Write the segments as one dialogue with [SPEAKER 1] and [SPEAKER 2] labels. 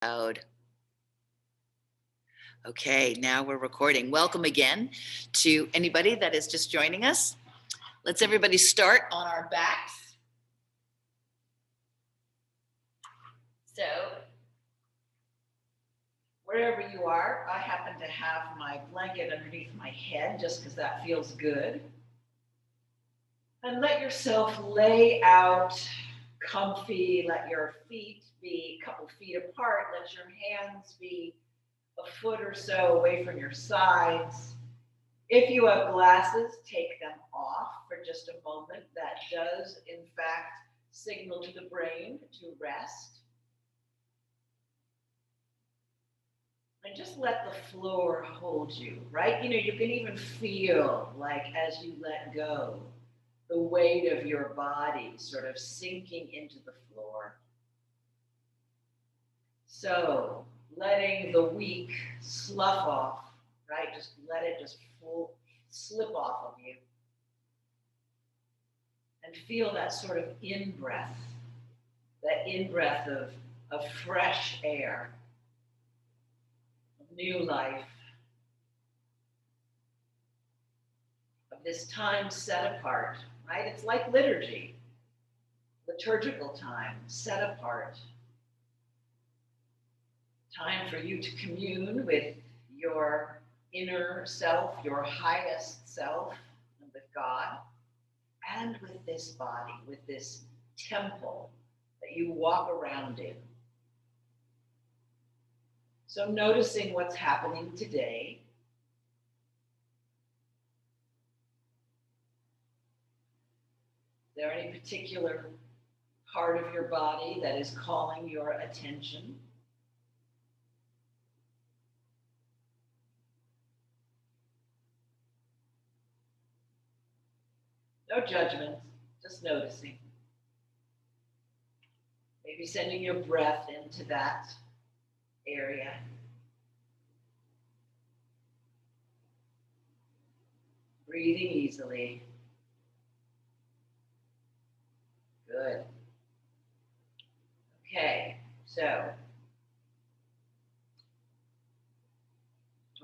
[SPEAKER 1] Loud. Okay, now we're recording. Welcome again to anybody that is just joining us. Let's everybody start on our backs. So, wherever you are, I happen to have my blanket underneath my head just because that feels good. And let yourself lay out comfy. Let your feet be a couple feet apart. Let your hands be a foot or so away from your sides. If you have glasses, take them off for just a moment. That does, in fact, signal to the brain to rest. And just let the floor hold you, right? You can even feel like as you let go, the weight of your body sort of sinking into the floor. So, letting the week slough off, right? Just let it just slip off of you. And feel that sort of in-breath, that in-breath of fresh air, of new life, of this time set apart, right? It's like liturgy, liturgical time set apart. Time for you to commune with your inner self, your highest self, and with God, and with this body, with this temple that you walk around in. So noticing what's happening today. Is there any particular part of your body that is calling your attention? No judgment, just noticing. Maybe sending your breath into that area. Breathing easily. Good. Okay, so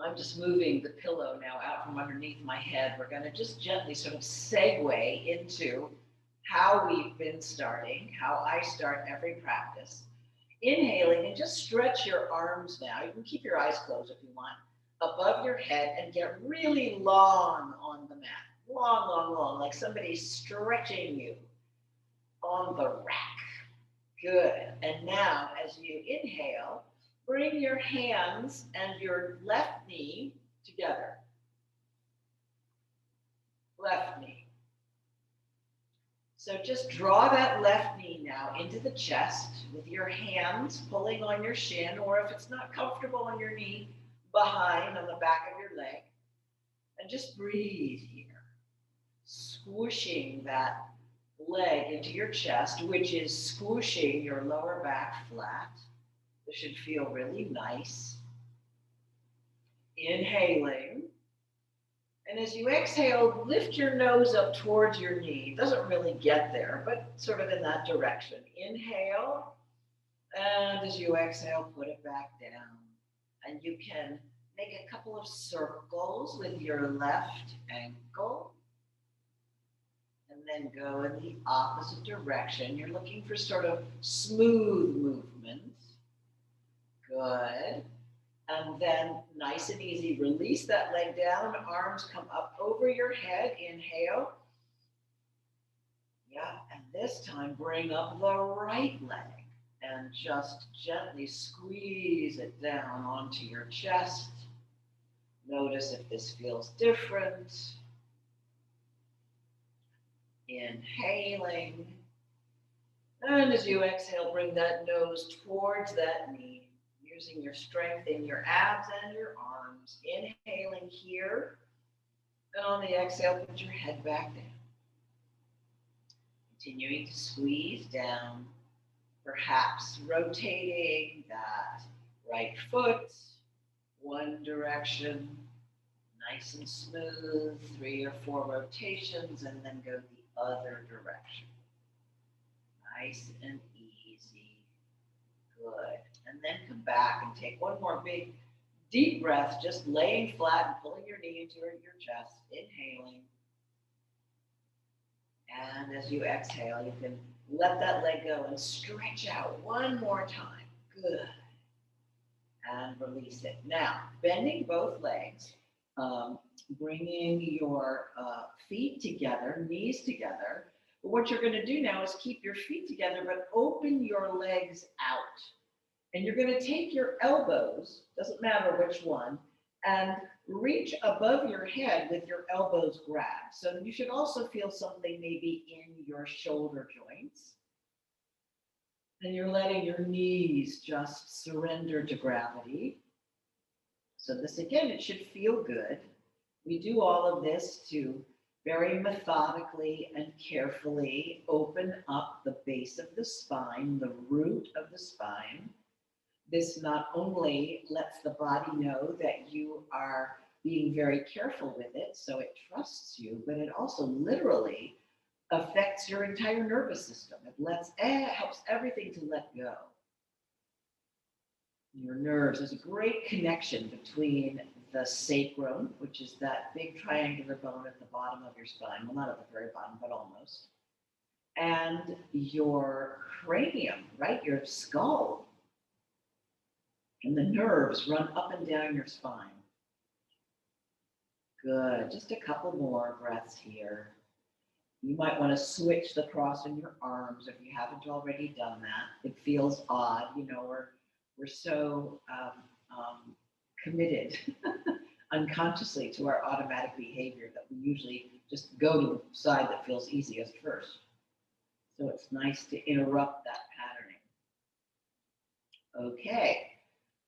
[SPEAKER 1] I'm just moving the pillow now out from underneath my head. We're going to just gently sort of segue into how we've been starting, how I start every practice. Inhaling, and just stretch your arms now. You can keep your eyes closed if you want, above your head, and get really long on the mat. Long, long, long, like somebody's stretching you on the rack. Good. And now, as you inhale, bring your hands and your left knee together. Left knee. So just draw that left knee now into the chest with your hands pulling on your shin, or if it's not comfortable on your knee, behind on the back of your leg. And just breathe here, squishing that leg into your chest, which is squishing your lower back flat. This should feel really nice. Inhaling. And as you exhale, lift your nose up towards your knee. It doesn't really get there, but sort of in that direction. Inhale. And as you exhale, put it back down. And you can make a couple of circles with your left ankle. And then go in the opposite direction. You're looking for sort of smooth movements. Good. And then nice and easy, release that leg down, arms come up over your head, inhale. Yeah, and this time bring up the right leg and just gently squeeze it down onto your chest. Notice if this feels different. Inhaling. And as you exhale, bring that nose towards that knee, using your strength in your abs and your arms. Inhaling here. And on the exhale, put your head back down. Continuing to squeeze down, perhaps rotating that right foot one direction, nice and smooth, 3 or 4 rotations, and then go the other direction. Nice and easy. Good. And then come back and take one more big deep breath, just laying flat and pulling your knee into your chest, inhaling. And as you exhale, you can let that leg go and stretch out one more time. Good. And release it. Now, bending both legs, bringing your feet together, knees together. But what you're going to do now is keep your feet together, but open your legs out. And you're going to take your elbows, doesn't matter which one, and reach above your head with your elbows grabbed. So you should also feel something maybe in your shoulder joints. And you're letting your knees just surrender to gravity. So this, again, it should feel good. We do all of this to very methodically and carefully open up the base of the spine, the root of the spine. This not only lets the body know that you are being very careful with it, so it trusts you, but it also literally affects your entire nervous system. It helps everything to let go. Your nerves, there's a great connection between the sacrum, which is that big triangular bone at the bottom of your spine, well, not at the very bottom, but almost, and your cranium, right, your skull. And the nerves run up and down your spine. Good. Just a couple more breaths here. You might want to switch the cross in your arms if you haven't already done that. It feels odd. You know, we're so committed unconsciously to our automatic behavior that we usually just go to the side that feels easiest first. So it's nice to interrupt that patterning. Okay.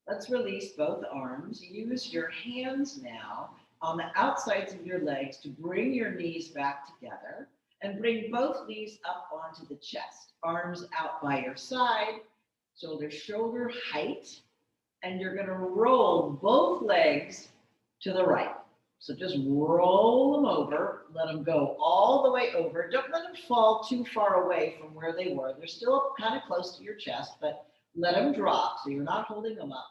[SPEAKER 1] Let's release both arms. Use your hands now on the outsides of your legs to bring your knees back together and bring both knees up onto the chest. Arms out by your side, shoulder height, and you're going to roll both legs to the right. So just roll them over, let them go all the way over. Don't let them fall too far away from where they were. They're still kind of close to your chest, but let them drop so you're not holding them up.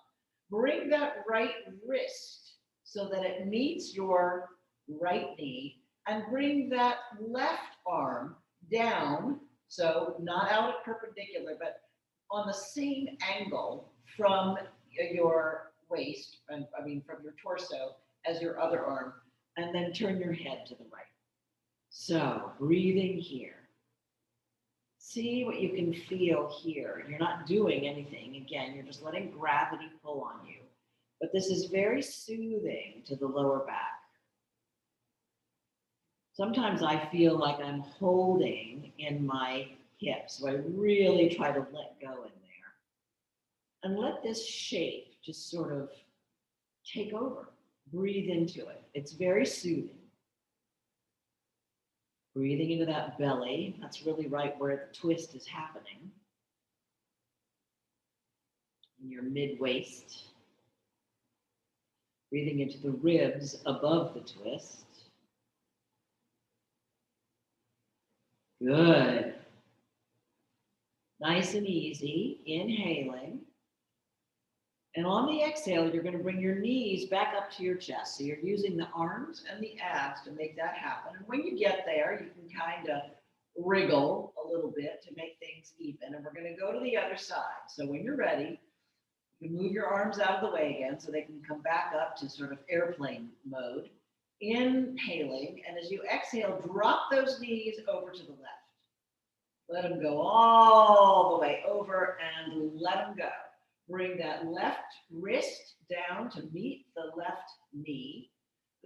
[SPEAKER 1] Bring that right wrist so that it meets your right knee, and bring that left arm down, so not out at perpendicular, but on the same angle from your waist, from your torso as your other arm, and then turn your head to the right. So breathing here. See what you can feel here. You're not doing anything. Again, you're just letting gravity pull on you. But this is very soothing to the lower back. Sometimes I feel like I'm holding in my hips, so I really try to let go in there. And let this shape just sort of take over. Breathe into it. It's very soothing. Breathing into that belly. That's really right where the twist is happening. In your mid-waist. Breathing into the ribs above the twist. Good. Nice and easy. Inhaling. And on the exhale, you're going to bring your knees back up to your chest. So you're using the arms and the abs to make that happen. And when you get there, you can kind of wriggle a little bit to make things even. And we're going to go to the other side. So when you're ready, you can move your arms out of the way again so they can come back up to sort of airplane mode. Inhaling. And as you exhale, drop those knees over to the left. Let them go all the way over and let them go. Bring that left wrist down to meet the left knee.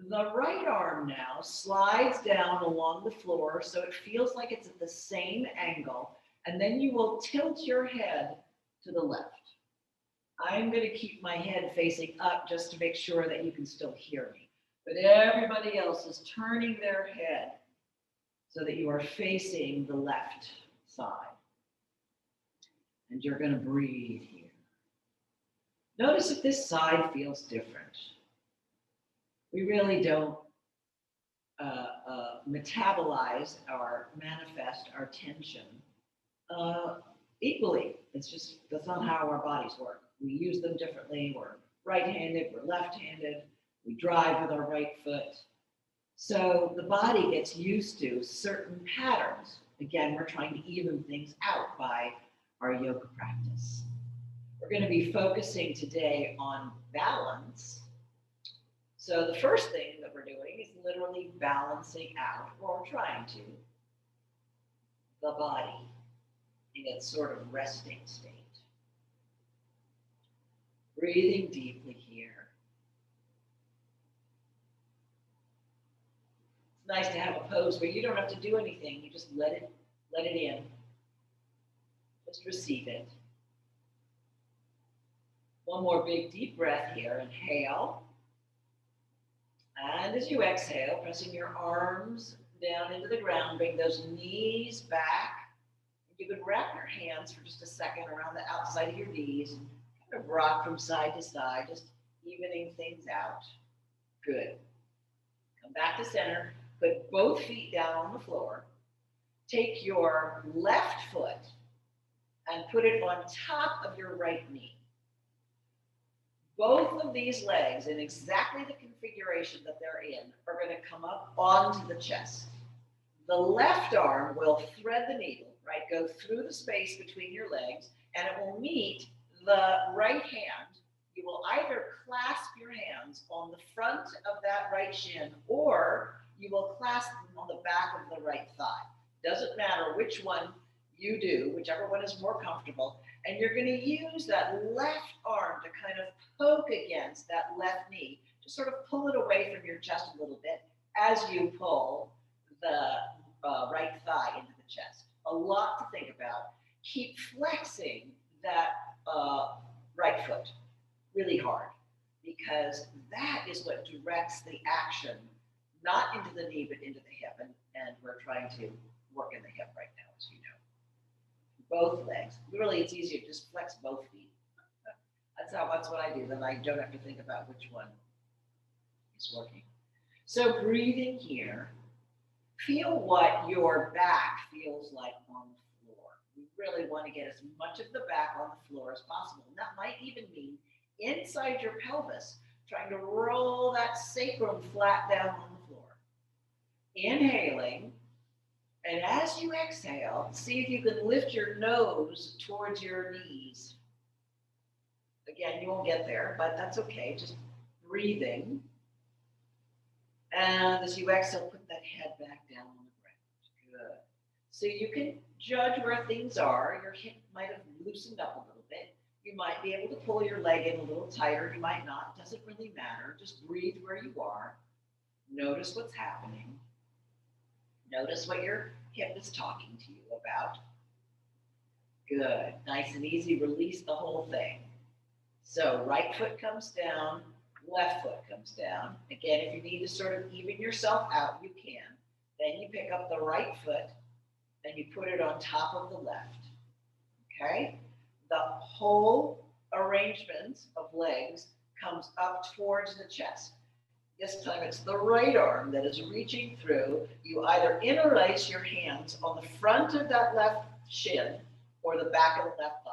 [SPEAKER 1] The right arm now slides down along the floor so it feels like it's at the same angle. And then you will tilt your head to the left. I'm going to keep my head facing up just to make sure that you can still hear me. But everybody else is turning their head so that you are facing the left side. And you're going to breathe here. Notice if this side feels different. We really don't metabolize or manifest our tension equally. It's just, that's not how our bodies work. We use them differently. We're right-handed, we're left-handed, we drive with our right foot. So the body gets used to certain patterns. Again, we're trying to even things out by our yoga practice. We're going to be focusing today on balance. So the first thing that we're doing is literally balancing out, or trying to, the body in its sort of resting state. Breathing deeply here. It's nice to have a pose where you don't have to do anything. You just let it in. Just receive it. One more big deep breath here. Inhale. And as you exhale, pressing your arms down into the ground, bring those knees back. You can wrap your hands for just a second around the outside of your knees and kind of rock from side to side, just evening things out. Good. Come back to center. Put both feet down on the floor. Take your left foot and put it on top of your right knee. Both of these legs, in exactly the configuration that they're in, are going to come up onto the chest. The left arm will thread the needle, right? Go through the space between your legs, and it will meet the right hand. You will either clasp your hands on the front of that right shin, or you will clasp them on the back of the right thigh. Doesn't matter which one you do, whichever one is more comfortable. And you're going to use that left arm to kind of poke against that left knee, to sort of pull it away from your chest a little bit as you pull the right thigh into the chest. A lot to think about. Keep flexing that right foot really hard, because that is what directs the action, not into the knee, but into the hip. And we're trying to work in the hip right now, as you know. Both legs. Really, it's easier to just flex both feet. That's what I do. Then I don't have to think about which one is working. So breathing here. Feel what your back feels like on the floor. We really want to get as much of the back on the floor as possible. And that might even mean inside your pelvis, trying to roll that sacrum flat down on the floor. Inhaling. And as you exhale, see if you can lift your nose towards your knees. Again, you won't get there, but that's okay. Just breathing. And as you exhale, put that head back down on the ground. Good. So you can judge where things are. Your hip might have loosened up a little bit. You might be able to pull your leg in a little tighter. You might not. It doesn't really matter. Just breathe where you are. Notice what's happening. Notice what your hip is talking to you about. Good. Nice and easy. Release the whole thing. So right foot comes down, left foot comes down. Again, if you need to sort of even yourself out, you can. Then you pick up the right foot and you put it on top of the left. Okay? The whole arrangement of legs comes up towards the chest. This time it's the right arm that is reaching through. You either interlace your hands on the front of that left shin or the back of the left thigh.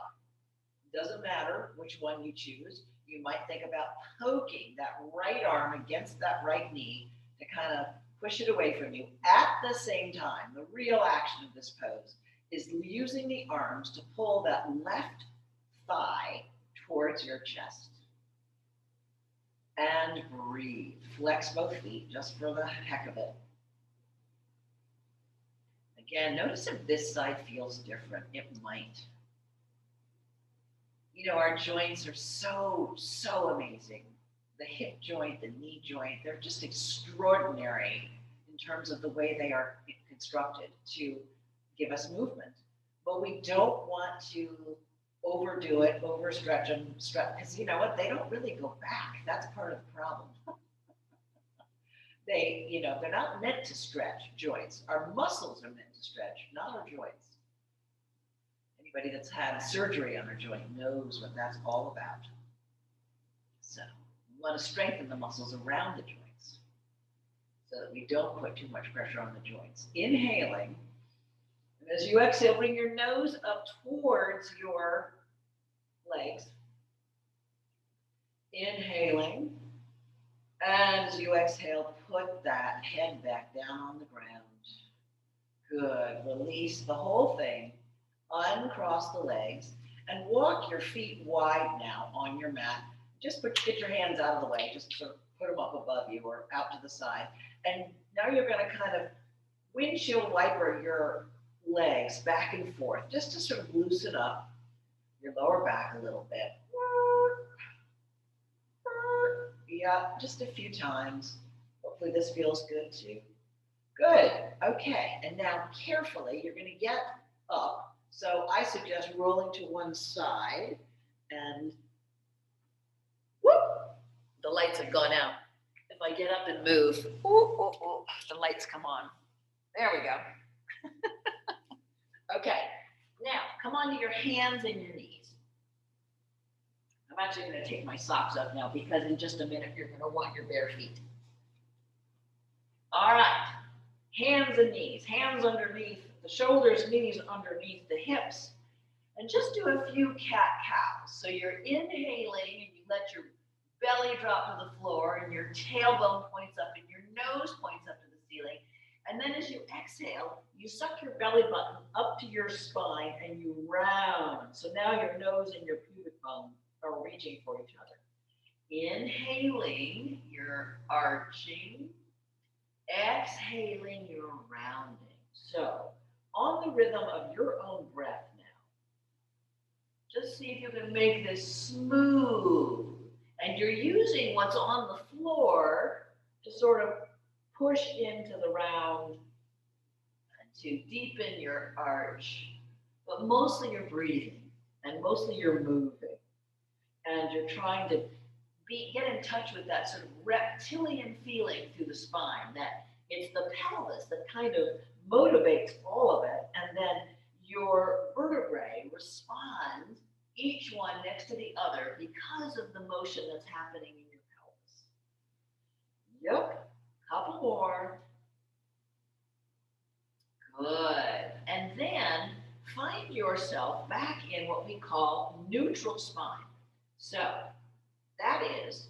[SPEAKER 1] Doesn't matter which one you choose. You might think about poking that right arm against that right knee to kind of push it away from you. At the same time, the real action of this pose is using the arms to pull that left thigh towards your chest. And breathe. Flex both feet just for the heck of it. Again, notice if this side feels different. It might. You know, our joints are so amazing. The hip joint, the knee joint, they're just extraordinary in terms of the way they are constructed to give us movement. But we don't want to overdo it, overstretch them, because you know what? They don't really go back. That's part of the problem. They're not meant to stretch joints. Our muscles are meant to stretch, not our joints. Anybody that's had surgery on their joint knows what that's all about. So we want to strengthen the muscles around the joints so that we don't put too much pressure on the joints. Inhaling, and as you exhale, bring your nose up towards your legs. Inhaling. And as you exhale, put that head back down on the ground. Good. Release the whole thing. Uncross the legs and walk your feet wide now on your mat. Just get your hands out of the way. Just sort of put them up above you or out to the side. And now you're going to kind of windshield wiper your legs back and forth just to sort of loosen up your lower back a little bit. Yeah, just a few times. Hopefully this feels good too. Good. Okay. And now carefully, you're going to get up. So I suggest rolling to one side and whoop, the lights have gone out. If I get up and move, the lights come on. There we go. Okay. Now come onto your hands and your knees. I'm actually going to take my socks up now because in just a minute you're going to want your bare feet. All right. Hands and knees. Hands underneath the shoulders, knees underneath the hips. And just do a few cat-cows. So you're inhaling and you let your belly drop to the floor and your tailbone points up and your nose points up to the ceiling. And then as you exhale, you suck your belly button up to your spine and you round. So now your nose and your pubic bone are reaching for each other. Inhaling, you're arching. Exhaling, you're rounding. So, on the rhythm of your own breath now, just see if you can make this smooth. And you're using what's on the floor to sort of push into the round and to deepen your arch. But mostly you're breathing and mostly you're moving. And you're trying to get in touch with that sort of reptilian feeling through the spine, that it's the pelvis that kind of motivates all of it, and then your vertebrae respond, each one next to the other, because of the motion that's happening in your pelvis. Yep, couple more. Good. And then find yourself back in what we call neutral spine. So that is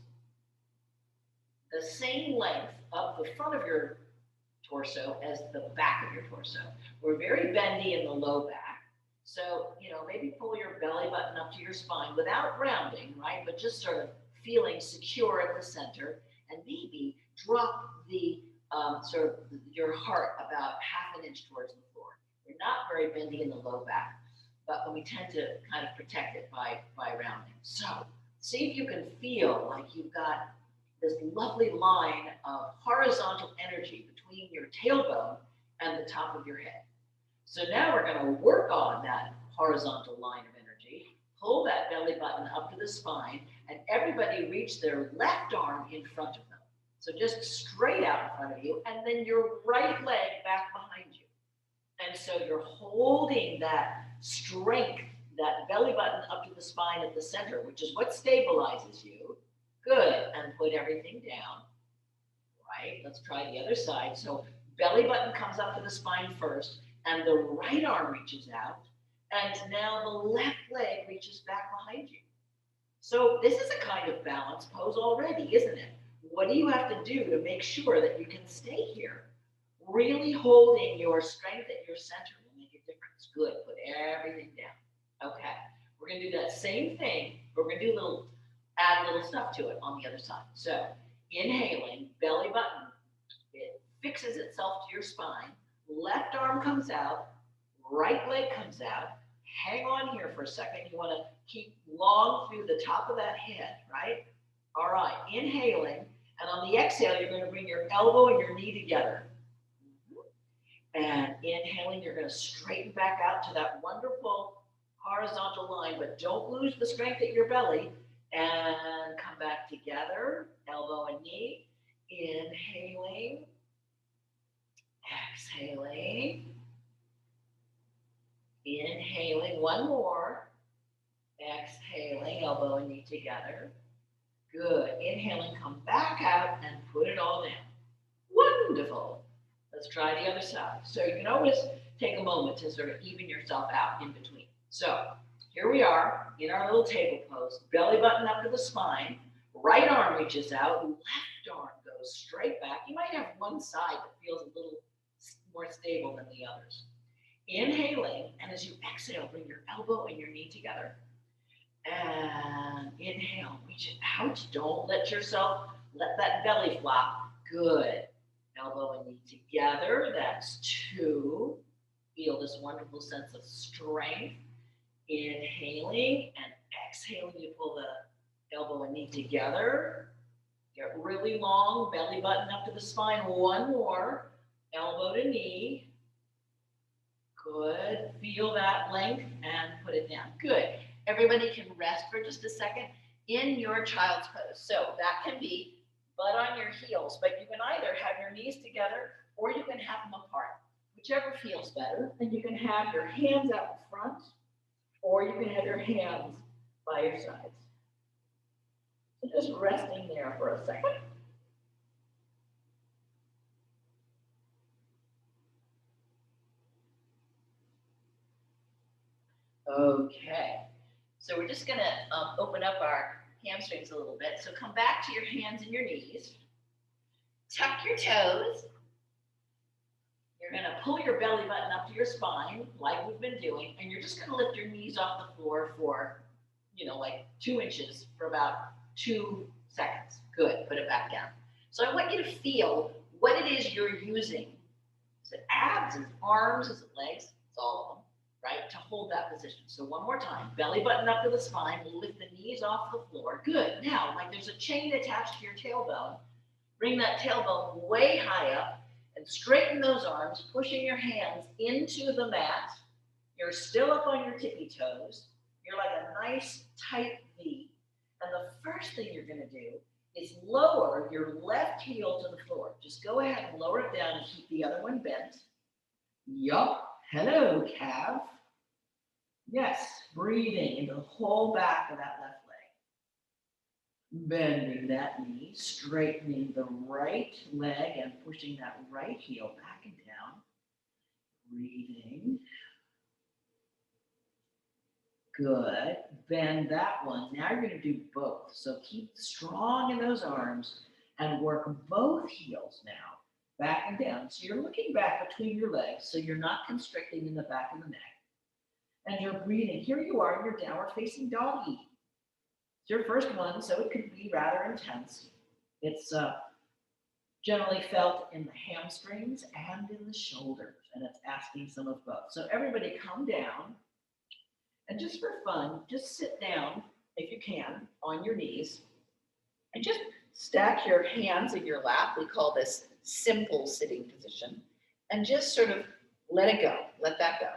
[SPEAKER 1] the same length up the front of your torso as the back of your torso. We're very bendy in the low back. So, maybe pull your belly button up to your spine without rounding, right? But just sort of feeling secure at the center. And maybe drop the your heart about half an inch towards the floor. We're not very bendy in the low back, but we tend to kind of protect it by rounding. So see if you can feel like you've got this lovely line of horizontal energy between your tailbone and the top of your head. So now we're going to work on that horizontal line of energy. Pull that belly button up to the spine, and everybody reach their left arm in front of them. So just straight out in front of you, and then your right leg back behind you. And so you're holding that strength, that belly button up to the spine at the center, which is what stabilizes you. Good. And put everything down. Right? Let's try the other side. So belly button comes up to the spine first, and the right arm reaches out, and now the left leg reaches back behind you. So this is a kind of balance pose already, isn't it? What do you have to do to make sure that you can stay here? Really holding your strength at your center will make a difference. Good. Put everything down. Okay. We're going to do that same thing, but we're going to add a little stuff to it on the other side. So inhaling, belly button, it fixes itself to your spine. Left arm comes out, right leg comes out. Hang on here for a second. You want to keep long through the top of that head, right? All right, inhaling, and on the exhale, you're going to bring your elbow and your knee together. And inhaling, you're going to straighten back out to that wonderful horizontal line, but don't lose the strength at your belly. And come back together, elbow and knee. Inhaling, exhaling. Inhaling, one more. Exhaling, elbow and knee together. Good. Inhaling, come back out and put it all down. Wonderful. Let's try the other side. So you can always take a moment to sort of even yourself out in between. So here we are in our little table pose. Belly button up to the spine. right arm reaches out, left arm goes straight back. You might have one side that feels a little more stable than the others. Inhaling, and as you exhale, bring your elbow and your knee together. And inhale, reach it out. Don't let that belly flop. Good. Elbow and knee together. That's 2. Feel this wonderful sense of strength. Inhaling and exhaling, you pull the elbow and knee together. Get really long, belly button up to the spine. One more. Elbow to knee. Good. Feel that length and put it down. Good. Everybody can rest for just a second in your child's pose. So that can be butt on your heels, but you can either have your knees together or you can have them apart, whichever feels better. And you can have your hands out in front or you can have your hands by your sides. So just resting there for a second. Okay, so we're just going to open up our hamstrings a little bit. So come back to your hands and your knees. Tuck your toes. You're going to pull your belly button up to your spine, like we've been doing, and you're just going to lift your knees off the floor for, like 2 inches for about 2 seconds. Good, put it back down. So I want you to feel what it is you're using. Is it abs, is it arms, is it legs? It's all of them. Right, to hold that position. So one more time, belly button up to the spine, lift the knees off the floor. Good. Now, like there's a chain attached to your tailbone, bring that tailbone way high up and straighten those arms, pushing your hands into the mat. You're still up on your tippy toes. You're like a nice tight V. And the first thing you're going to do is lower your left heel to the floor. Just go ahead and lower it down and keep the other one bent. Yup. Hello, calf. Yes, breathing into the whole back of that left leg. Bending that knee, straightening the right leg and pushing that right heel back and down. Breathing. Good. Bend that one. Now you're going to do both. So keep strong in those arms and work both heels now. Back and down. So you're looking back between your legs, so you're not constricting in the back of the neck. And you're breathing. Here you are in your downward facing doggy. It's your first one, so it could be rather intense. It's generally felt in the hamstrings and in the shoulders, and it's asking some of both. So everybody come down, and just for fun, just sit down, if you can, on your knees, and just stack your hands in your lap. We call this simple sitting position, and just sort of let it go. Let that go.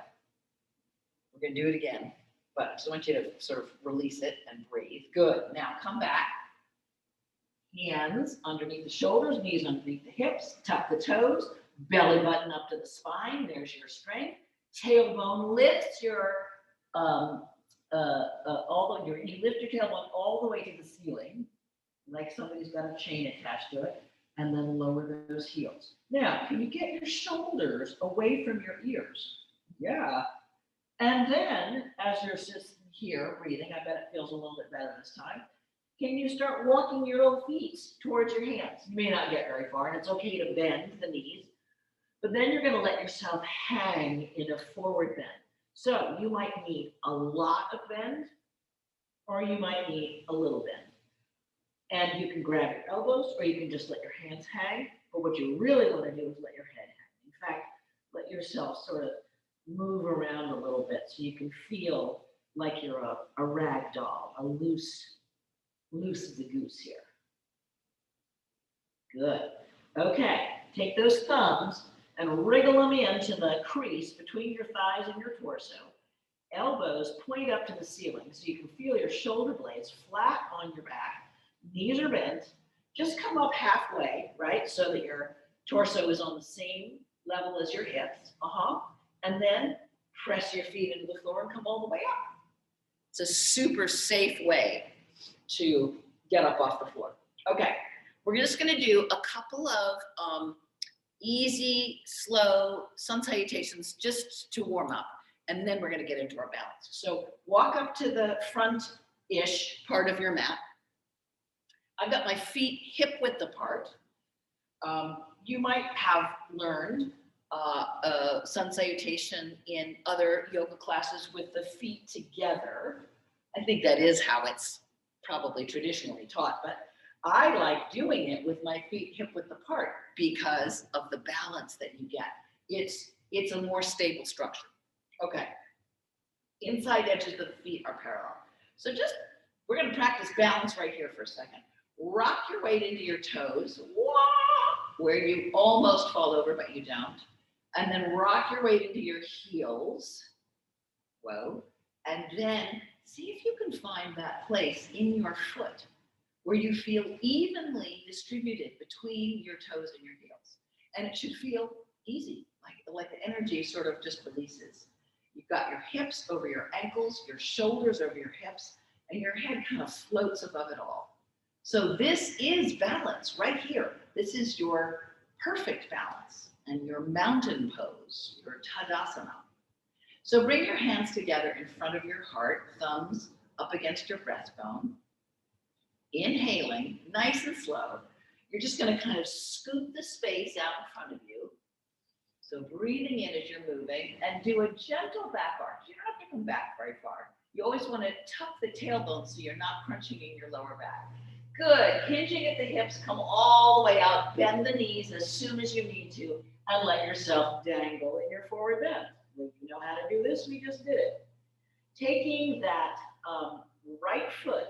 [SPEAKER 1] We're going to do it again, but I just want you to sort of release it and breathe. Good. Now come back. Hands underneath the shoulders, knees underneath the hips, tuck the toes, belly button up to the spine. There's your strength. Tailbone lifts your you lift your tailbone all the way to the ceiling, like somebody's got a chain attached to it, and then lower those heels. Now, can you get your shoulders away from your ears? Yeah. And then, as you're just here breathing, I bet it feels a little bit better this time. Can you start walking your little feet towards your hands? You may not get very far, and it's okay to bend the knees, but then you're going to let yourself hang in a forward bend. So you might need a lot of bend, or you might need a little bend. And you can grab your elbows, or you can just let your hands hang. But what you really want to do is let your head hang. In fact, let yourself sort of move around a little bit so you can feel like you're a rag doll, a loose as a goose here. Good. Okay, take those thumbs and wriggle them into the crease between your thighs and your torso. Elbows point up to the ceiling so you can feel your shoulder blades flat on your back. Knees are bent. Just come up halfway, right, so that your torso is on the same level as your hips. And then press your feet into the floor and come all the way up. It's a super safe way to get up off the floor. Okay, we're just going to do a couple of easy, slow sun salutations just to warm up, and then we're going to get into our balance. So walk up to the front-ish part of your mat.
[SPEAKER 2] I've got my feet hip width apart. You might have learned Sun Salutation in other yoga classes with the feet together. I think that is how it's probably traditionally taught, but I like doing it with my feet hip width apart because of the balance that you get. It's a more stable structure. Okay. Inside edges of the feet are parallel. So we're going to practice balance right here for a second. Rock your weight into your toes, where you almost fall over, but you don't. And then rock your weight into your heels. Whoa. And then see if you can find that place in your foot where you feel evenly distributed between your toes and your heels. And it should feel easy, like the energy sort of just releases. You've got your hips over your ankles, your shoulders over your hips, and your head kind of floats above it all. So this is balance right here. This is your perfect balance and your mountain pose, your Tadasana. So bring your hands together in front of your heart, thumbs up against your breastbone. Inhaling, nice and slow. You're just going to kind of scoop the space out in front of you. So breathing in as you're moving, and do a gentle back arch. You don't have to come back very far. You always want to tuck the tailbone so you're not crunching in your lower back. Good. Hinging at the hips, come all the way out. Bend the knees as soon as you need to, and let yourself dangle in your forward bend. If you know how to do this, we just did it. Taking that right foot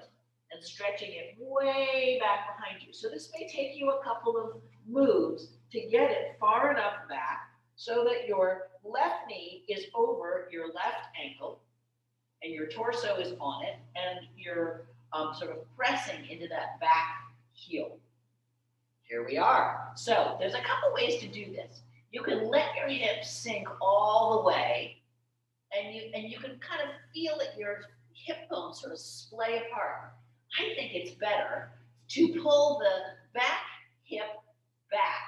[SPEAKER 2] and stretching it way back behind you. So this may take you a couple of moves to get it far enough back so that your left knee is over your left ankle and your torso is on it, and you're sort of pressing into that back heel. Here we are. So there's a couple ways to do this. You can let your hips sink all the way, and you can kind of feel that your hip bones sort of splay apart. I think it's better to pull the back hip back.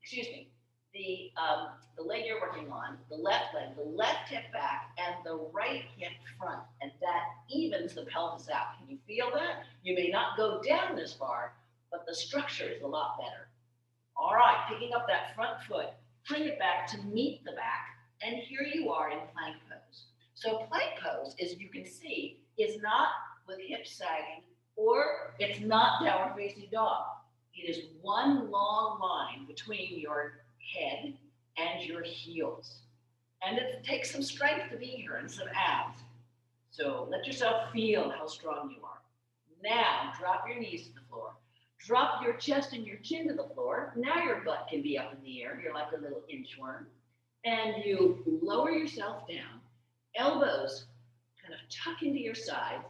[SPEAKER 2] Excuse me. The leg you're working on, the left leg, the left hip back, and the right hip front, and that evens the pelvis out. Can you feel that? You may not go down this far, but the structure is a lot better. All right, picking up that front foot, bring it back to meet the back, and here you are in plank pose. So plank pose, as you can see, is not with hips sagging, or it's not downward facing dog. It is one long line between your head and your heels. And it takes some strength to be here and some abs. So let yourself feel how strong you are. Now, drop your knees to the floor. Drop your chest and your chin to the floor. Now your butt can be up in the air. You're like a little inchworm. And you lower yourself down. Elbows kind of tuck into your sides.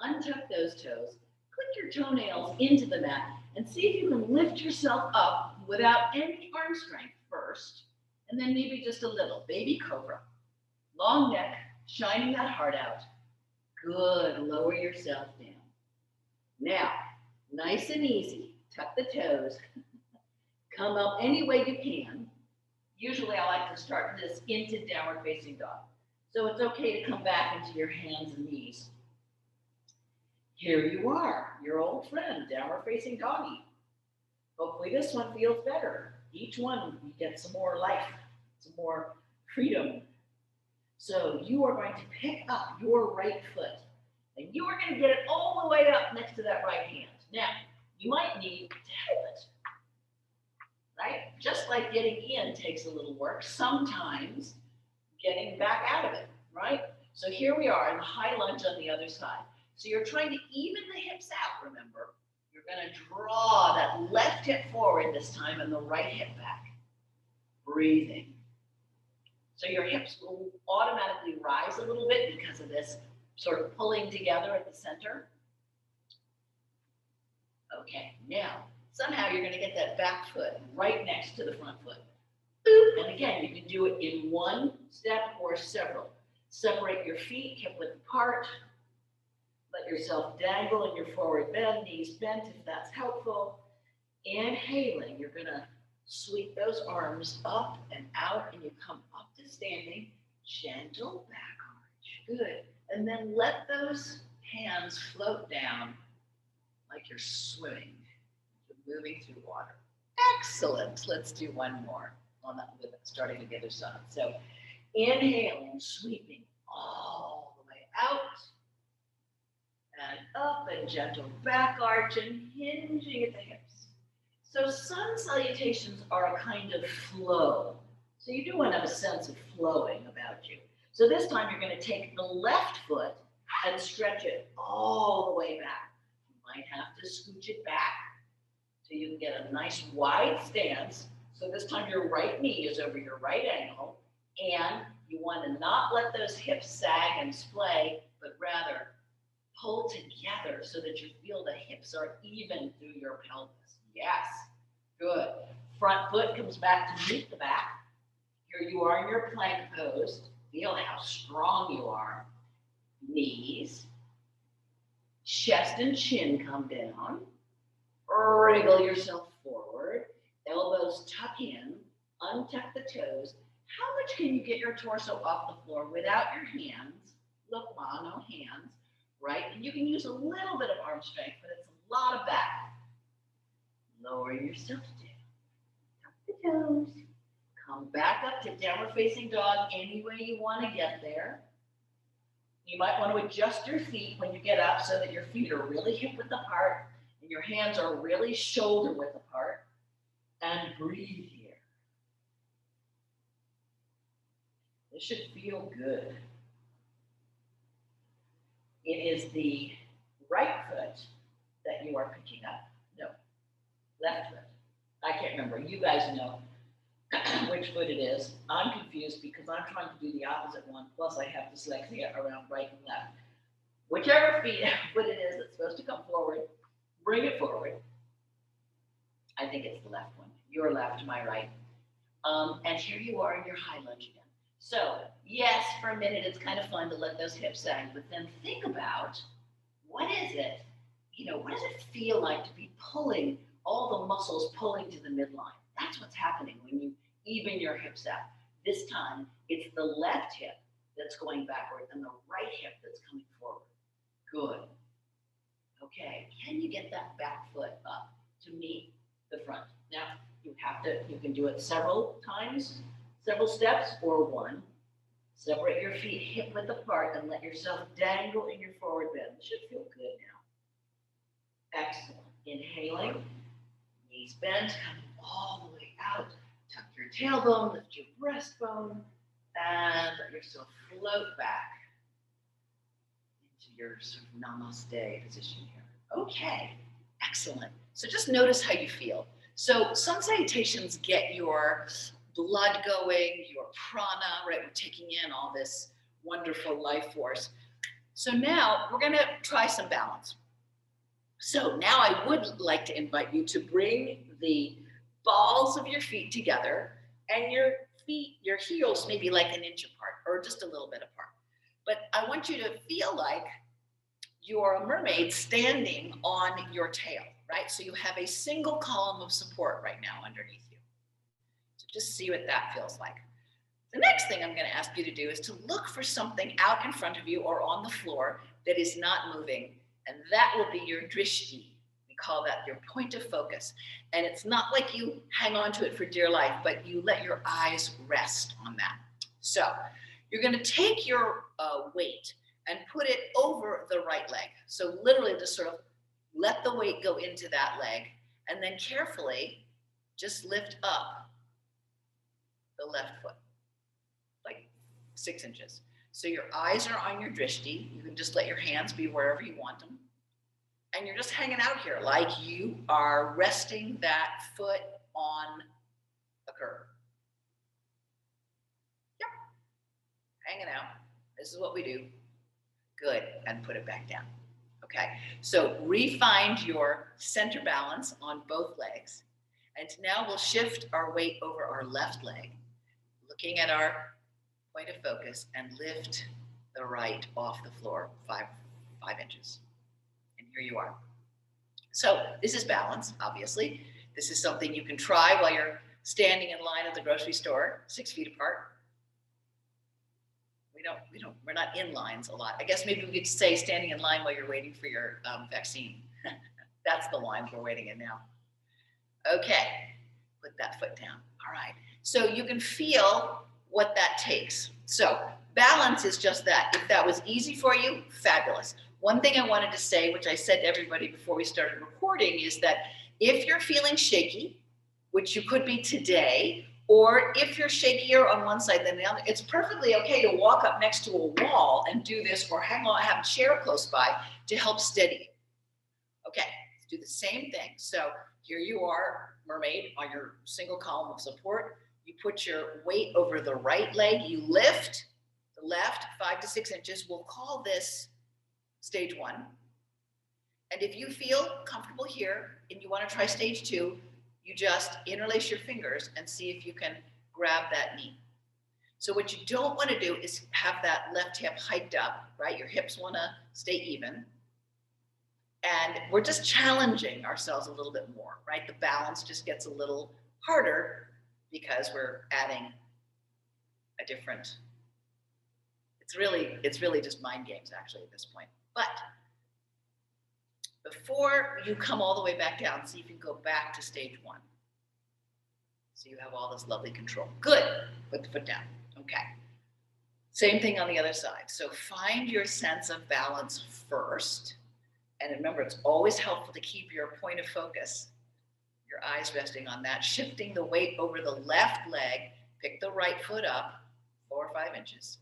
[SPEAKER 2] Untuck those toes. Click your toenails into the mat and see if you can lift yourself up without any arm strength first, and then maybe just a little. Baby cobra. Long neck, shining that heart out. Good. Lower yourself down. Now, nice and easy. Tuck the toes. Come up any way you can. Usually I like to start this into downward facing dog. So it's okay to come back into your hands and knees. Here you are, your old friend, downward facing doggy. Hopefully this one feels better. Each one, you get some more life, some more freedom. So you are going to pick up your right foot, and you are going to get it all the way up next to that right hand. Now, you might need to help it, right? Just like getting in takes a little work, sometimes getting back out of it, right? So here we are in the high lunge on the other side. So you're trying to even the hips out, remember. You're going to draw that left hip forward this time and the right hip back. Breathing. So your hips will automatically rise a little bit because of this sort of pulling together at the center. Okay, now, somehow you're going to get that back foot right next to the front foot. Boop. And again, you can do it in one step or several. Separate your feet, hip width apart. Let yourself dangle in your forward bend, knees bent if that's helpful. Inhaling, you're going to sweep those arms up and out, and you come up to standing. Gentle back arch. Good. And then let those hands float down like you're swimming, you're moving through water. Excellent. Let's do one more on that, starting with the other side. So inhaling, sweeping all the way out and up, and gentle back arch and hinging at the hips. So sun salutations are a kind of flow. So you do want to have a sense of flowing about you. So this time you're going to take the left foot and stretch it all the way back. You might have to scooch it back so you can get a nice wide stance. So this time your right knee is over your right ankle, and you want to not let those hips sag and splay, but rather pull together so that you feel the hips are even through your pelvis. Yes, good. Front foot comes back to meet the back. Here you are in your plank pose. Feel how strong you are. Knees, chest and chin come down. Wriggle yourself forward. Elbows tuck in. Untuck the toes. How much can you get your torso off the floor without your hands? Look, Ma, no hands, right? And you can use a little bit of arm strength, but it's a lot of back. Lower yourself down. Tuck the toes. Come back up to downward facing dog any way you want to get there. You might want to adjust your feet when you get up so that your feet are really hip width apart and your hands are really shoulder width apart. And breathe here. This should feel good. It is the right foot that you are picking up. No, left foot. I can't remember. You guys know which foot it is. I'm confused because I'm trying to do the opposite one, plus I have dyslexia around right and left. Whichever foot it is that's supposed to come forward, bring it forward. I think it's the left one. Your left, my right. And here you are in your high lunge again. So, yes, for a minute it's kind of fun to let those hips sag, but then think about what is it, what does it feel like to be pulling all the muscles pulling to the midline? That's what's happening when you even your hips out. This time, it's the left hip that's going backward and the right hip that's coming forward. Good. Okay, can you get that back foot up to meet the front? Now, you can do it several times, several steps, or one. Separate your feet hip width apart and let yourself dangle in your forward bend. It should feel good now. Excellent. Inhaling, knees bent, coming all the way out. Tuck your tailbone, lift your breastbone, and let yourself float back into your sort of namaste position here. Okay, excellent. So just notice how you feel. So sun salutations get your blood going, your prana, right? We're taking in all this wonderful life force. So now we're going to try some balance. So now I would like to invite you to bring the balls of your feet together and your feet, your heels maybe like an inch apart or just a little bit apart. But I want you to feel like you're a mermaid standing on your tail, right? So you have a single column of support right now underneath you. So just see what that feels like. The next thing I'm going to ask you to do is to look for something out in front of you or on the floor that is not moving, and that will be your drishti. We call that your point of focus. And it's not like you hang on to it for dear life, but you let your eyes rest on that. So you're going to take your weight and put it over the right leg. So literally just sort of let the weight go into that leg, and then carefully just lift up the left foot, like 6 inches. So your eyes are on your drishti. You can just let your hands be wherever you want them. And you're just hanging out here like you are resting that foot on a curve. Yep. Hanging out. This is what we do. Good. And put it back down. Okay. So re-find your center balance on both legs. And now we'll shift our weight over our left leg, looking at our point of focus, and lift the right off the floor 5 inches. And here you are. So this is balance, obviously. This is something you can try while you're standing in line at the grocery store, 6 feet apart. We're not in lines a lot. I guess maybe we could say standing in line while you're waiting for your vaccine. That's the line we're waiting in now. Okay, put that foot down. All right. So you can feel what that takes. So balance is just that. If that was easy for you, fabulous. One thing I wanted to say, which I said to everybody before we started recording, is that if you're feeling shaky, which you could be today, or if you're shakier on one side than the other, it's perfectly okay to walk up next to a wall and do this, or hang on, have a chair close by to help steady you. Okay, let's do the same thing. So here you are, mermaid, on your single column of support. You put your weight over the right leg. You lift the left 5 to 6 inches. We'll call this stage 1. And if you feel comfortable here and you want to try stage 2, you just interlace your fingers and see if you can grab that knee. So what you don't want to do is have that left hip hiked up, right? Your hips want to stay even. And we're just challenging ourselves a little bit more, right? The balance just gets a little harder because we're adding a different, it's really just mind games actually at this point. But before you come all the way back down, see if you can go back to stage 1. So you have all this lovely control. Good, put the foot down, okay. Same thing on the other side. So find your sense of balance first. And remember, it's always helpful to keep your point of focus, your eyes resting on that, shifting the weight over the left leg, pick the right foot up 4 or 5 inches.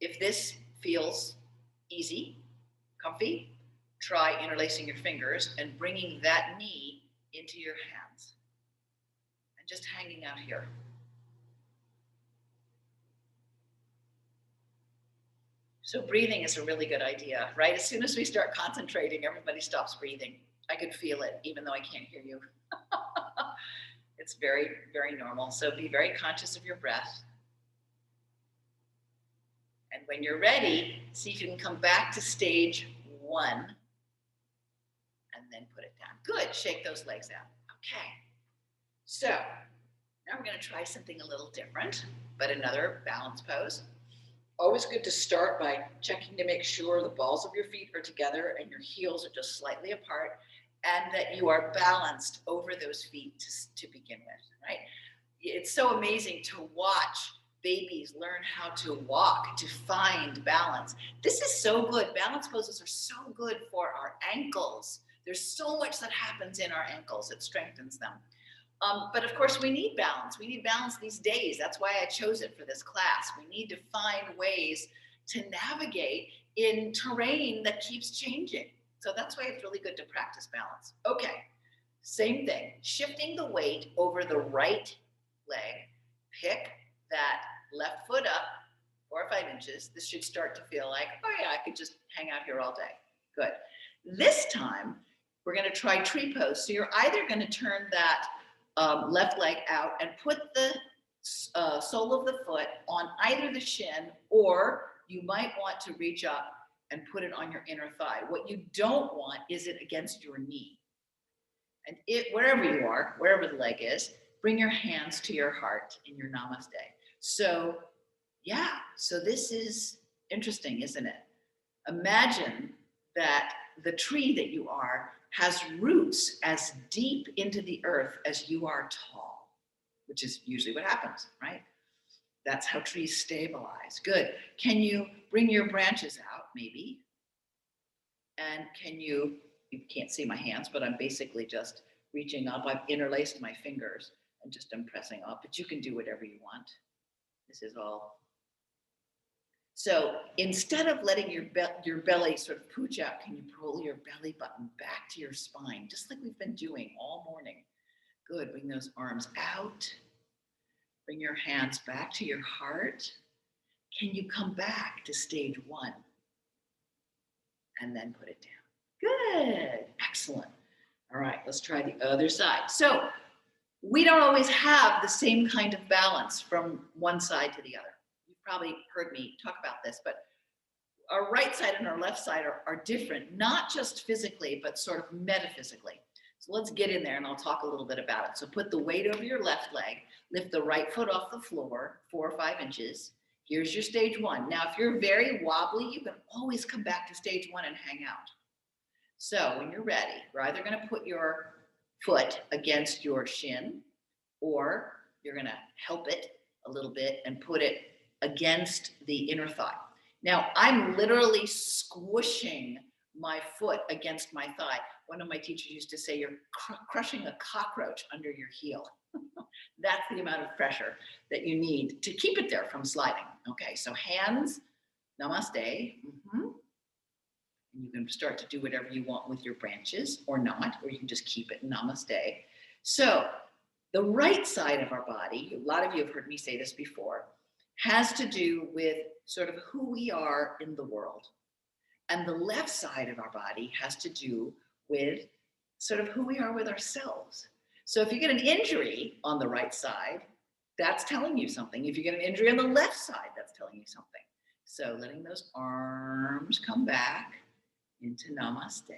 [SPEAKER 2] If this feels easy, comfy, try interlacing your fingers and bringing that knee into your hands and just hanging out here. So breathing is a really good idea, right? As soon as we start concentrating, everybody stops breathing. I could feel it, even though I can't hear you. It's very, very normal. So be very conscious of your breath. And when you're ready, see if you can come back to stage 1 and then put it down. Good, shake those legs out. Okay. So now we're gonna try something a little different, but another balance pose. Always good to start by checking to make sure the balls of your feet are together and your heels are just slightly apart, and that you are balanced over those feet to begin with, right? It's so amazing to watch babies learn how to walk, to find balance. This is so good. Balance poses are so good for our ankles. There's so much that happens in our ankles. It strengthens them. But of course, we need balance. We need balance these days. That's why I chose it for this class. We need to find ways to navigate in terrain that keeps changing. So that's why it's really good to practice balance. Okay, same thing. Shifting the weight over the right leg. Pick that left foot up 4 or 5 inches. This should start to feel like, oh yeah, I could just hang out here all day. Good. This time, we're going to try tree pose. So you're either going to turn that left leg out and put the sole of the foot on either the shin, or you might want to reach up and put it on your inner thigh. What you don't want is it against your knee. And wherever you are, wherever the leg is, bring your hands to your heart in your namaste. So yeah, so this is interesting, isn't it? Imagine that the tree that you are has roots as deep into the earth as you are tall, which is usually what happens, right? That's how trees stabilize. Good. Can you bring your branches out, maybe? And you can't see my hands, but I'm basically just reaching up. I've interlaced my fingers and just I'm pressing up, but you can do whatever you want. This is all. So instead of letting your belly sort of pooch out, can you pull your belly button back to your spine, just like we've been doing all morning? Good, bring those arms out. Bring your hands back to your heart. Can you come back to stage 1? And then put it down. Good, excellent. All right, let's try the other side. So we don't always have the same kind of balance from one side to the other. You've probably heard me talk about this, but our right side and our left side are different, not just physically, but sort of metaphysically. So let's get in there and I'll talk a little bit about it. So put the weight over your left leg, lift the right foot off the floor, 4 or 5 inches. Here's your stage 1. Now, if you're very wobbly, you can always come back to stage 1 and hang out. So when you're ready, you're either going to put your foot against your shin, or you're going to help it a little bit and put it against the inner thigh. Now, I'm literally squishing my foot against my thigh. One of my teachers used to say, you're crushing a cockroach under your heel. That's the amount of pressure that you need to keep it there from sliding. Okay, so hands, namaste. And you can start to do whatever you want with your branches or not, or you can just keep it namaste. So the right side of our body, a lot of you have heard me say this before, has to do with sort of who we are in the world. And the left side of our body has to do with sort of who we are with ourselves. So if you get an injury on the right side, that's telling you something. If you get an injury on the left side, that's telling you something. So letting those arms come back into namaste.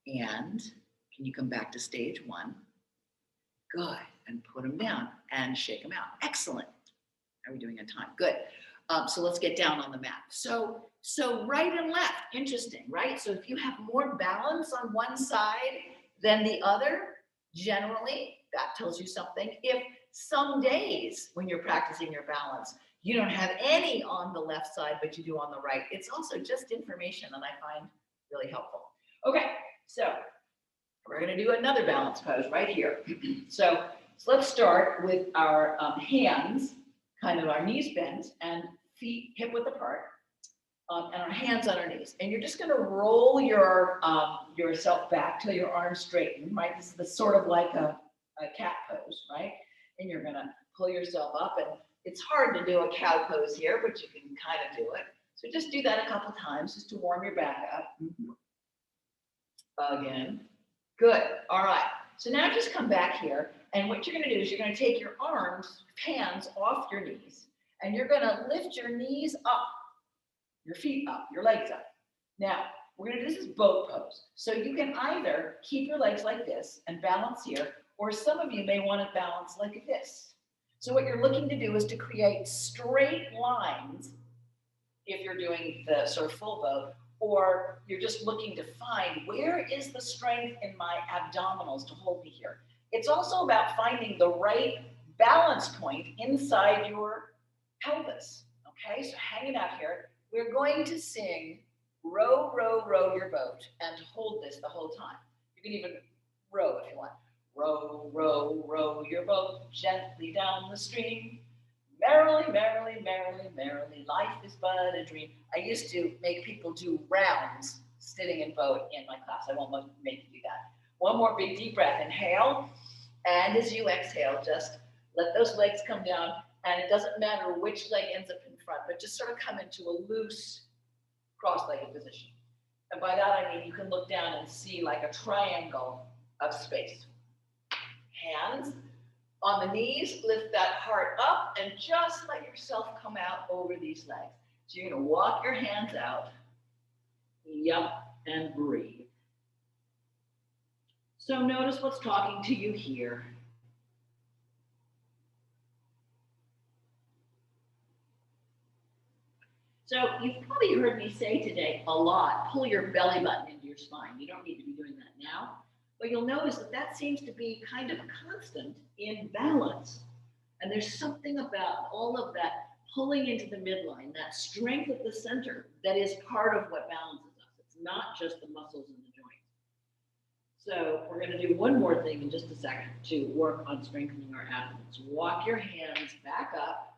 [SPEAKER 2] And can you come back to stage one? Good. And put them down and shake them out. Excellent. How are we doing on time? Good. So let's get down on the mat. So right and left, interesting, right? So if you have more balance on one side than the other, generally, that tells you something. If some days when you're practicing your balance, you don't have any on the left side, but you do on the right, it's also just information that I find really helpful. Okay, so we're going to do another balance pose right here. So let's start with our hands, kind of our knees bent and feet hip width apart, and our hands on our knees. And you're just going to roll your yourself back till your arms straighten, right? This is sort of like a cat pose, right? And you're going to pull yourself up, and it's hard to do a cow pose here, but you can kind of do it. So just do that a couple times just to warm your back up. Again. Good. All right. So now just come back here, and what you're going to do is you're going to take your arms, hands off your knees, and you're going to lift your knees up, your feet up, your legs up. Now, we're going to do this boat pose. So you can either keep your legs like this and balance here, or some of you may want to balance like this. So what you're looking to do is to create straight lines if you're doing the sort of full boat, or you're just looking to find where is the strength in my abdominals to hold me here. It's also about finding the right balance point inside your pelvis. Okay, so hanging out here, we're going to sing row, row, row your boat and hold this the whole time. You can even row if you want. Row, row, row your boat gently down the stream. Merrily, merrily, merrily, merrily, life is but a dream. I used to make people do rounds sitting in boat in my class. I won't make you do that. One more big deep breath. Inhale. And as you exhale, just let those legs come down. And it doesn't matter which leg ends up in front, but just sort of come into a loose cross-legged position. And by that, I mean you can look down and see like a triangle of space. Hands on the knees, lift that heart up and just let yourself come out over these legs. So you're going to walk your hands out. Yep, and breathe. So notice what's talking to you here. So you've probably heard me say today a lot, pull your belly button into your spine. You don't need to be doing that now, but you'll notice that that seems to be kind of a constant in balance. And there's something about all of that pulling into the midline, that strength at the center, that is part of what balances us. It's not just the muscles in the joints. So we're going to do one more thing in just a second to work on strengthening our abdomens. Walk your hands back up.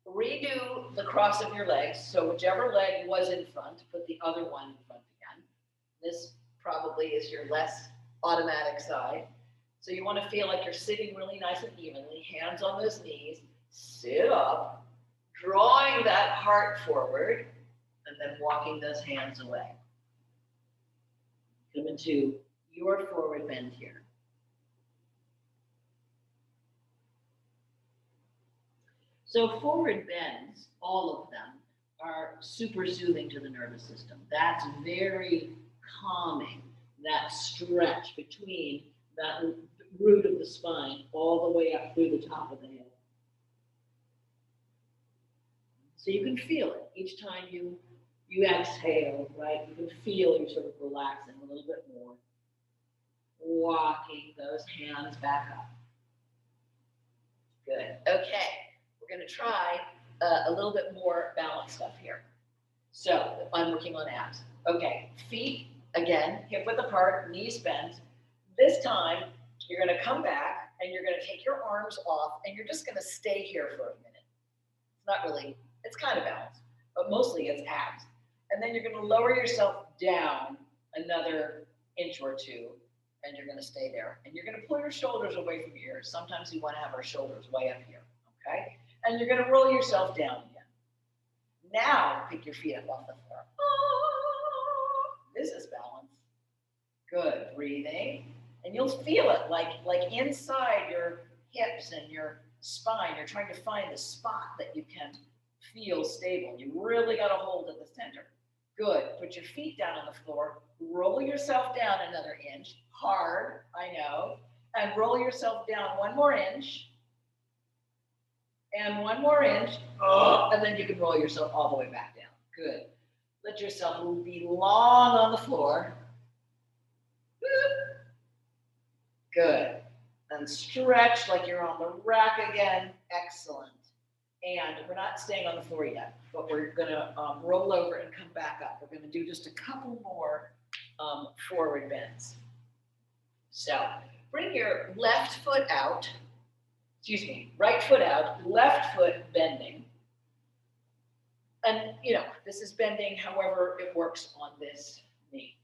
[SPEAKER 2] Redo the cross of your legs. So whichever leg was in front, put the other one in front again. This probably is your less automatic side. So you want to feel like you're sitting really nice and evenly, hands on those knees, sit up, drawing that heart forward, and then walking those hands away. Come into your forward bend here. So forward bends, all of them, are super soothing to the nervous system. That's very calming, that stretch between that root of the spine all the way up through the top of the head. So you can feel it each time you You exhale, right? You can feel you're sort of relaxing a little bit more. Walking those hands back up. Good. Okay. We're going to try a little bit more balance stuff here. So I'm working on abs. Okay. Feet, again, hip width apart, knees bent. This time, you're going to come back and you're going to take your arms off and you're just going to stay here for a minute. It's not really, it's kind of balance, but mostly it's abs. And then you're going to lower yourself down another inch or two, and you're going to stay there. And you're going to pull your shoulders away from your ears. Sometimes we want to have our shoulders way up here, okay? And you're going to roll yourself down again. Now, pick your feet up off the floor. This is balance. Good. Breathing. And you'll feel it like inside your hips and your spine. You're trying to find the spot that you can feel stable. You really got to hold at the center. Good. Put your feet down on the floor. Roll yourself down another inch. Hard, I know. And roll yourself down one more inch. And one more inch. And then you can roll yourself all the way back down. Good. Let yourself be long on the floor. Good. And stretch like you're on the rack again. Excellent. And we're not staying on the floor yet, but we're going to roll over and come back up. We're going to do just a couple more forward bends. So bring your left foot out, right foot out, left foot bending. And, this is bending however it works on this knee.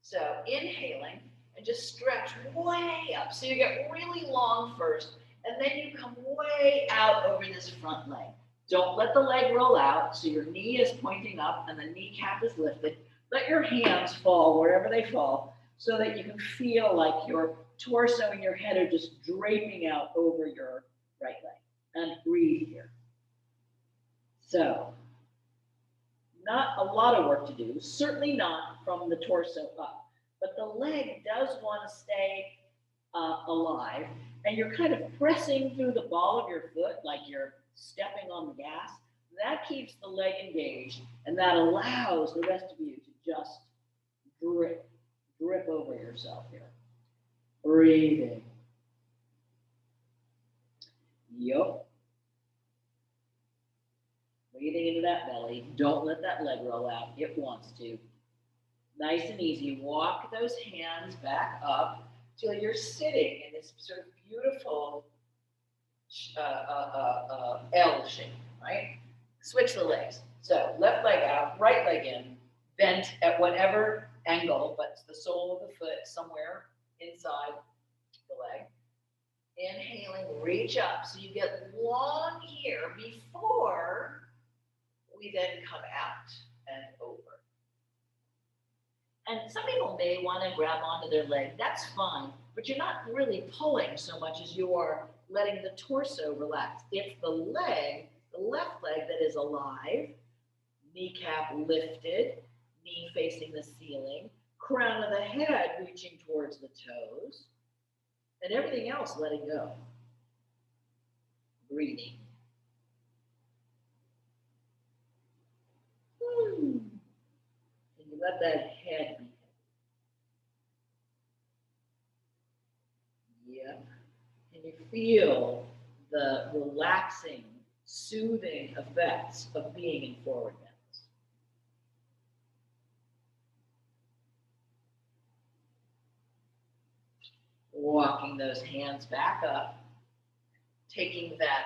[SPEAKER 2] So inhaling and just stretch way up. So you get really long first. And then you come way out over this front leg. Don't let the leg roll out, so your knee is pointing up and the kneecap is lifted. Let your hands fall wherever they fall so that you can feel like your torso and your head are just draping out over your right leg. And breathe here. So, not a lot of work to do, certainly not from the torso up. But the leg does want to stay alive. And you're kind of pressing through the ball of your foot like you're stepping on the gas. That keeps the leg engaged, and that allows the rest of you to just drip over yourself here. Breathing. Yup. Breathing into that belly. Don't let that leg roll out. It wants to. Nice and easy. Walk those hands back up till you're sitting in this sort of beautiful L shape, right? Switch the legs. So left leg out, right leg in, bent at whatever angle, but the sole of the foot somewhere inside the leg. Inhaling, reach up so you get long here before we then come out and over. And some people may want to grab onto their leg. That's fine, but you're not really pulling so much as you are letting the torso relax. It's the leg, the left leg, that is alive, kneecap lifted, knee facing the ceiling, crown of the head reaching towards the toes, and everything else letting go. Breathing. And you let that head be. Yep. And you feel the relaxing, soothing effects of being in forward bends. Walking those hands back up, taking that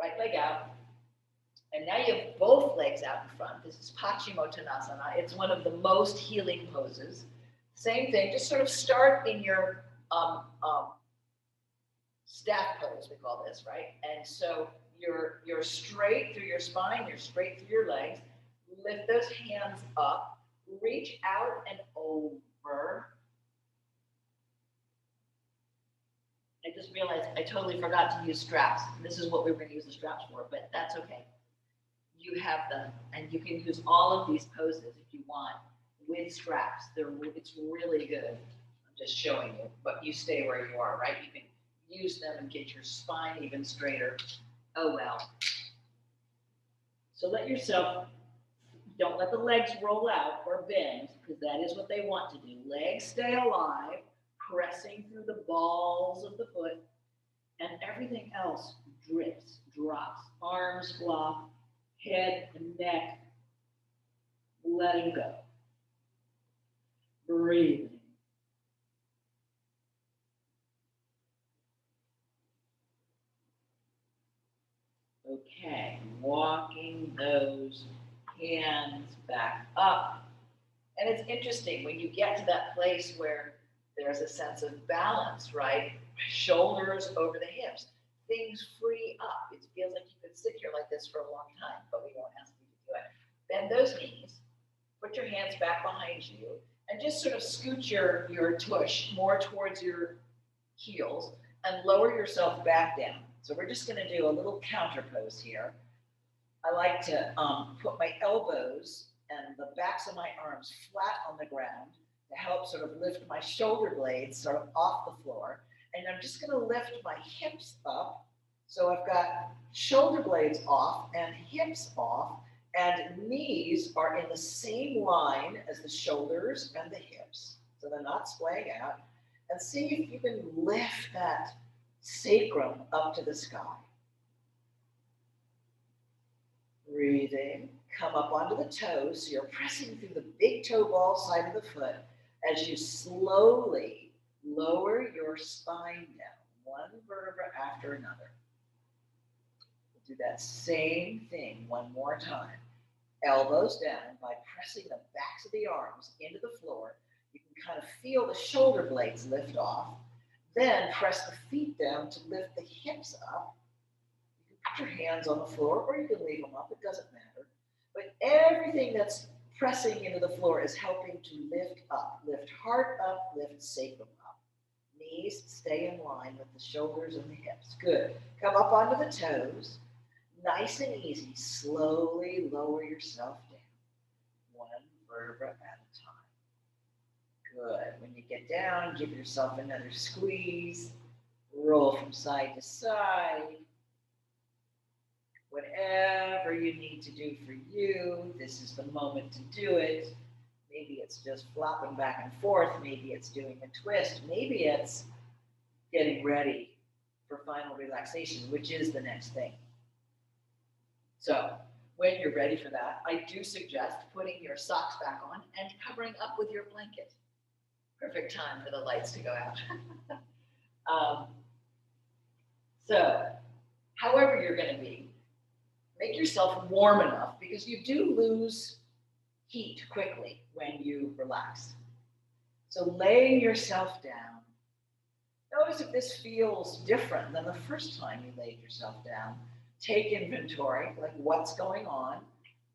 [SPEAKER 2] right leg out, and now you have both legs out in front. This is Pachimu Tanasana. It's one of the most healing poses. Same thing, just sort of start in your staff pose, we call this, right? And so you're straight through your spine, you're straight through your legs. Lift those hands up, reach out and over. I just realized I totally forgot to use straps. This is what we were going to use the straps for, but that's okay. You have them, and you can use all of these poses if you want with straps. It's really good. I'm just showing you, but you stay where you are, right? You can use them and get your spine even straighter. Oh, well. So let yourself
[SPEAKER 1] Don't let the legs roll out or bend, because that is what they want to do. Legs stay alive, pressing through the balls of the foot, and everything else drifts, drops. Arms flop, head and neck, letting go. Breathing. Okay, walking those hands back up. And it's interesting when you get to that place where there's a sense of balance, right? Shoulders over the hips. Things free up. It feels like you could sit here like this for a long time, but we won't ask you to do it. Bend those knees. Put your hands back behind you and just sort of scoot your tush more towards your heels and lower yourself back down. So we're just going to do a little counter pose here. I like to put my elbows and the backs of my arms flat on the ground to help sort of lift my shoulder blades sort of off the floor. And I'm just going to lift my hips up. So I've got shoulder blades off and hips off, and knees are in the same line as the shoulders and the hips. So they're not splaying out. And see if you can lift that sacrum up to the sky. Breathing, come up onto the toes. So you're pressing through the big toe ball side of the foot as you slowly lower your spine down, one vertebra after another. We'll do that same thing one more time. Elbows down by pressing the backs of the arms into the floor. You can kind of feel the shoulder blades lift off. Then press the feet down to lift the hips up. You can put your hands on the floor or you can leave them up, it doesn't matter. But everything that's pressing into the floor is helping to lift up. Lift heart up, lift sacrum up. Knees stay in line with the shoulders and the hips. Good. Come up onto the toes. Nice and easy. Slowly lower yourself down. One vertebra at a time. Good. When you get down, give yourself another squeeze. Roll from side to side. Whatever you need to do for you, this is the moment to do it. Maybe it's just flopping back and forth. Maybe it's doing a twist. Maybe it's getting ready for final relaxation, which is the next thing. So when you're ready for that, I do suggest putting your socks back on and covering up with your blanket. Perfect time for the lights to go out. So however you're going to be, make yourself warm enough because you do lose heat quickly when you relax. So laying yourself down, notice if this feels different than the first time you laid yourself down. Take inventory, like what's going on.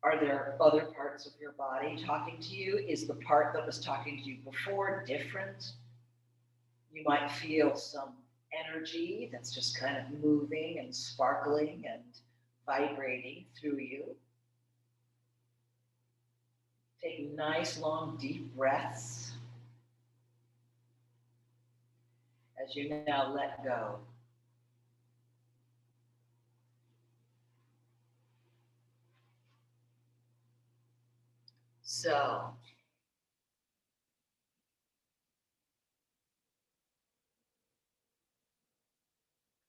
[SPEAKER 1] Are there other parts of your body talking to you? Is the part that was talking to you before different? You might feel some energy that's just kind of moving and sparkling and vibrating through you. Take nice, long, deep breaths as you now let go. So,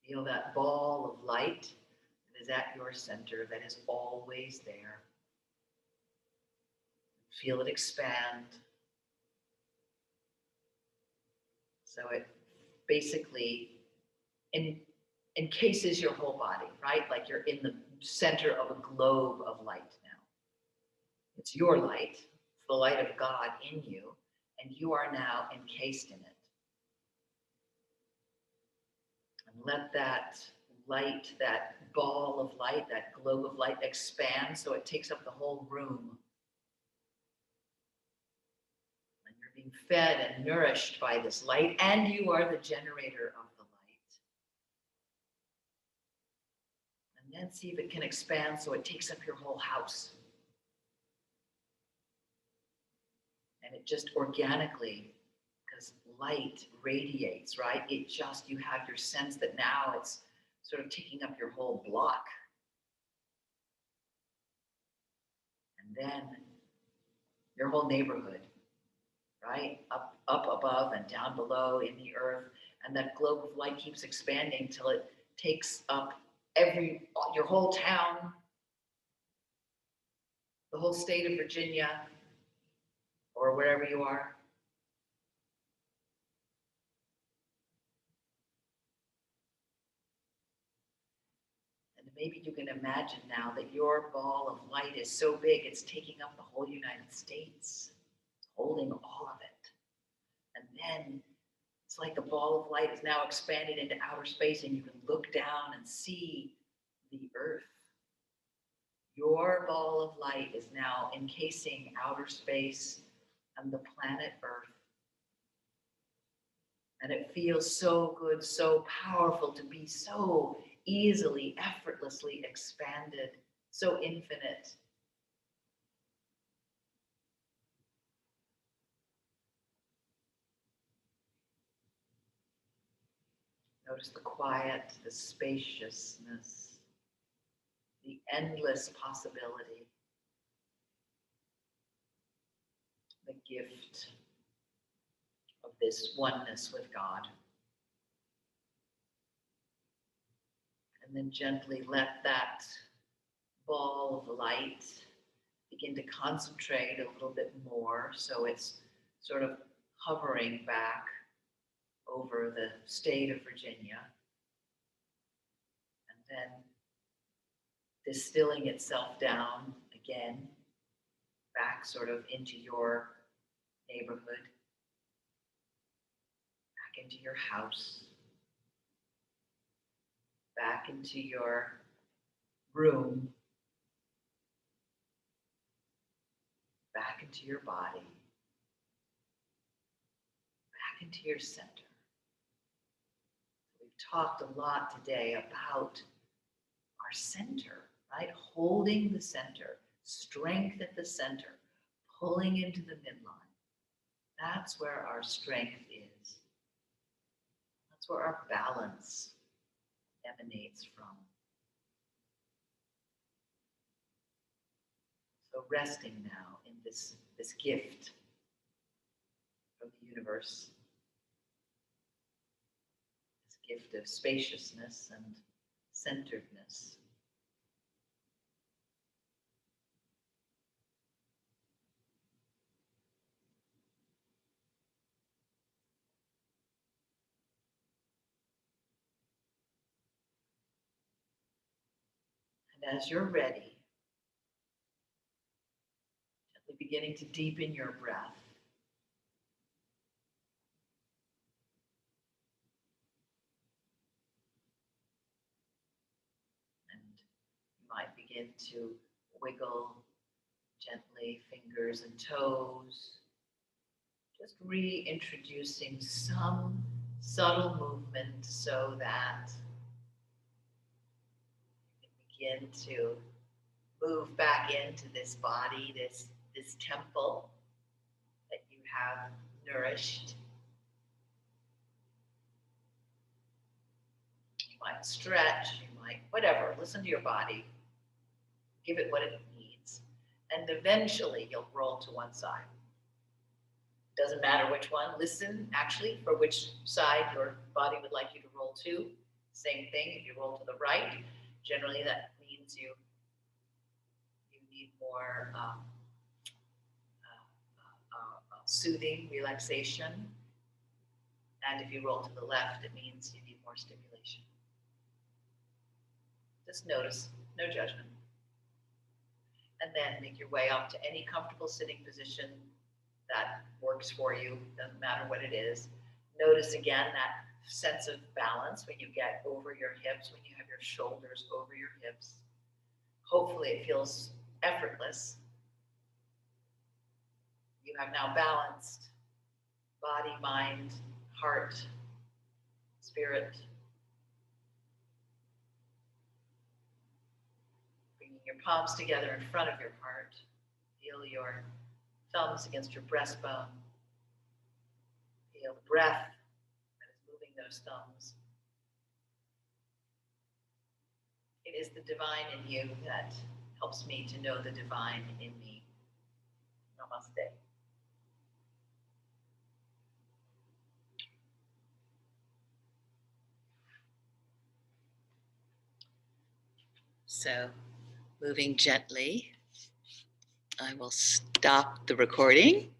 [SPEAKER 1] feel that ball of light that is at your center, that is always there. Feel it expand. So it basically encases your whole body, right? Like you're in the center of a globe of light now. It's your light, it's the light of God in you, and you are now encased in it. And let that light, that ball of light, that globe of light expand so it takes up the whole room. And you're being fed and nourished by this light, and you are the generator of the light. And then see if it can expand so it takes up your whole house. And it just organically, because light radiates, right? It just, you have your sense that now it's sort of taking up your whole block. And And then your whole neighborhood, right? Up above and down below in the earth. And that globe of light keeps expanding till it takes up your whole town, the whole state of Virginia, or wherever you are. And maybe you can imagine now that your ball of light is so big, it's taking up the whole United States, holding all of it. And then it's like the ball of light is now expanded into outer space, and you can look down and see the earth. Your ball of light is now encasing outer space and the planet Earth. And it feels so good, so powerful to be so easily, effortlessly expanded, so infinite. Notice the quiet, the spaciousness, the endless possibility, the gift of this oneness with God. And then gently let that ball of light begin to concentrate a little bit more, so it's sort of hovering back over the state of Virginia, and then distilling itself down again, back sort of into your neighborhood, back into your house, back into your room, back into your body, back into your center. We've talked a lot today about our center, right? Holding the center, strength at the center, pulling into the midline. That's where our strength is. That's where our balance emanates from. So resting now in this gift from the universe, this gift of spaciousness and centeredness. And as you're ready, gently beginning to deepen your breath. And you might begin to wiggle gently, fingers and toes, just reintroducing some subtle movement so that you can begin to move back into this body, this temple that you have nourished. You might stretch, you might, whatever, listen to your body, give it what it needs. And eventually you'll roll to one side. Doesn't matter which one. Listen, actually, for which side your body would like you to roll to. Same thing, if you roll to the right, generally that means you need more soothing, relaxation. And if you roll to the left, it means you need more stimulation. Just notice, no judgment. And then make your way up to any comfortable sitting position that works for you, doesn't matter what it is. Notice again that sense of balance when you get over your hips, when you have your shoulders over your hips. Hopefully it feels effortless. You have now balanced body, mind, heart, spirit. Bringing your palms together in front of your heart. Feel your thumbs against your breastbone. Feel the breath that is moving those thumbs. It is the divine in you that helps me to know the divine in me. Namaste.
[SPEAKER 3] So, moving gently, I will stop the recording.